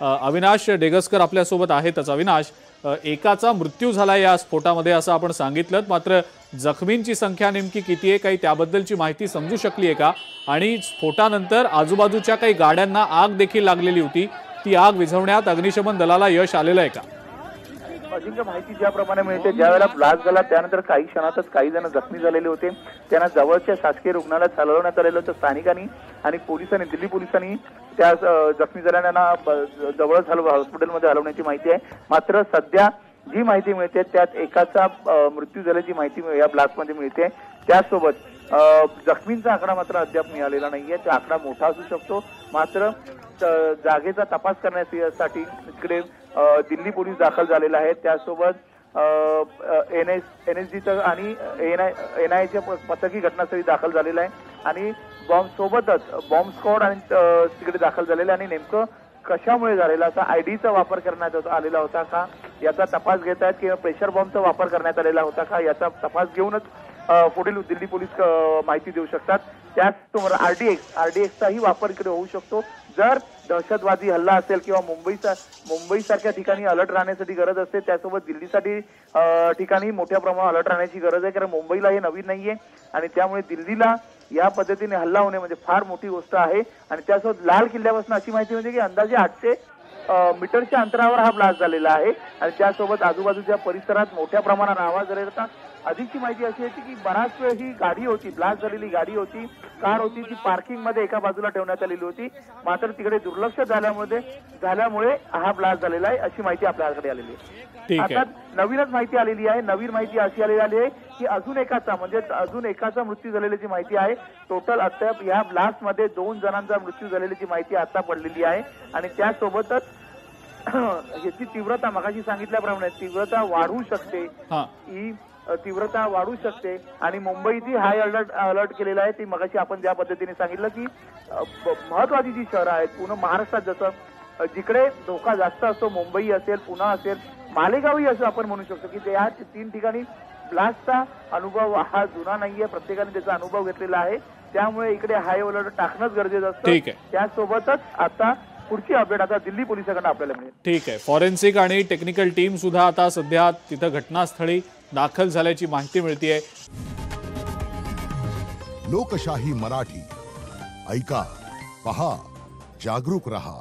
अविनाश डेगस्कर आपल्यासोबत आहेतच। अविनाश, एकाचा मृत्यू झाला या स्फोटामध्ये असं आपण सांगितलं, मात्र जखमींची संख्या नेमकी किती आहे, काही त्याबद्दलची माहिती समजू शकली आहे का? आणि स्फोटानंतर आजूबाजूच्या काही गाड्यांना आग देखील लागलेली होती, ती आग विझवण्यात अग्निशमन दलाला यश आलेलं आहे का? अजिंक्य, माहिती ज्याप्रमाणे मिळते, ज्यावेळेला ब्लास्ट झाला त्यानंतर काही क्षणातच काही जण जखमी झालेले होते। त्यांना जवळच्या शासकीय रुग्णालयात हलवण्यात आलेलं होतं। स्थानिकांनी आणि पोलिसांनी, दिल्ली पोलिसांनी त्या जखमी झालेल्यांना जवळच हॉस्पिटलमध्ये हलवण्याची माहिती आहे। मात्र सध्या जी माहिती मिळते त्यात एकाचा मृत्यू झाल्याची माहिती या ब्लास्टमध्ये मिळते। त्यासोबत जखमींचा आकडा मात्र अद्याप मिळालेला नाहीये। तो आकडा मोठा असू शकतो, मात्र जागेचा तपास करण्यासाठी इकडे दिल्ली पोलीस दाखल झालेला आहे। त्यासोबत एनएसजीचं आणि एनआयच्या पथकही घटनास्थळी दाखल झालेला आहे आणि बॉम्ब स्क्वॉड आणि तिकडे दाखल झालेला आणि नेमकं कशामुळे झालेला, असा आयडीचा वापर करण्यात आलेला होता का याचा तपास घेत आहेत, किंवा प्रेशर बॉम्बचा वापर करण्यात आलेला होता का याचा तपास घेऊनच पुढील दिल्ली पोलीस माहिती देऊ शकतात। त्याचबरोबर आरडीएक्सचाही वापर इकडे होऊ शकतो। जर दहशतवादी हल्ला असेल किंवा मुंबईसारख्या ठिकाणी अलर्ट राहण्यासाठी गरज असते, त्यासोबत दिल्लीसाठी ठिकाणी मोठ्या प्रमाणात अलर्ट राहण्याची गरज आहे, कारण मुंबईला हे नवीन नाहीये आणि त्यामुळे दिल्लीला या पद्धतीने हल्ला होणे म्हणजे फार मोठी गोष्ट आहे। आणि त्यासोबत लाल किल्ल्यापासून अशी माहिती मिळते की अंदाजे 800 मीटरच्या अंतरावर हा ब्लास्ट झालेला आहे आणि त्यासोबत आजूबाजूच्या परिसरात मोठ्या प्रमाणात आवाज झालेला होता। अधिकची माहिती अशी होती की बराच वेळ ही गाडी होती, ब्लास्ट झालेली गाडी होती, कार होती, ती पार्किंग मध्ये एका बाजूला ठेवण्यात आलेली होती, मात्र तिकडे दुर्लक्ष झाल्यामुळे हा ब्लास्ट झालेला आहे अशी माहिती आपल्याकडे आलेली आहे। आता नवीनच माहिती आलेली आहे। नवीन माहिती अशी आलेली आहे की अजून एकाचा मृत्यू झालेल्याची माहिती आहे। टोटल अद्याप या ब्लास्ट मध्ये 2 जणांचा मृत्यू झालेल्याची माहिती आता पडलेली आहे आणि त्यासोबतच याची तीव्रता मगाशी सांगितल्याप्रमाणे तीव्रता वाढू शकते आणि मुंबईची हाय अलर्ट केलेला आहे। ती मगाशी आपण ज्या पद्धतीने सांगितलं की महत्वाची जी शहरं आहेत पूर्ण महाराष्ट्रात, जसं जिकडे धोका जास्त असतो, मुंबई असेल, पुणे असेल, मालेगावही असं आपण म्हणू शकतो की त्या 3 ठिकाणी ब्लास्टचा अनुभव हा जुना नाहीये, प्रत्येकाने त्याचा अनुभव घेतलेला आहे, त्यामुळे इकडे हाय अलर्ट टाकणंच गरजेचं असतं। त्यासोबतच आता पुढची अपडेट आता दिल्ली पोलिसांकडून आपल्याला मिळेल। ठीक आहे, फॉरेन्सिक आणि टेक्निकल टीम सुद्धा आता सध्या तिथं घटनास्थळी दाखल झाल्याची माहिती मिळतेय। लोकशाही मराठी ऐका, पहा, जागरूक रहा।